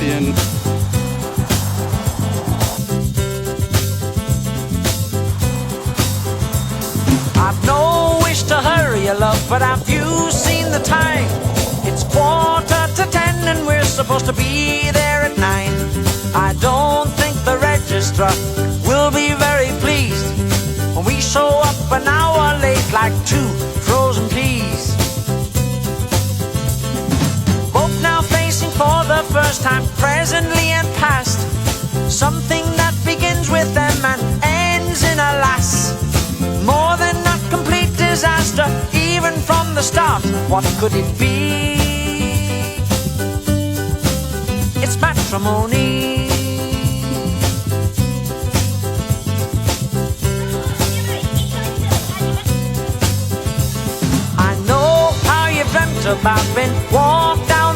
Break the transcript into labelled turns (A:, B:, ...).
A: Shilin.
B: I've no wish to hurry you, love, but have you seen the time? It's 9:45 and we're supposed to be there at 9. I don't think the registrar will be very pleased when we show up an hour late like two frozen peas. Both now facing for the first time, presently and past, something that begins with them and ends in a lass. More than a complete disaster, even from the start. What could it be? It's matrimony. I know how you've dreamt about being walked down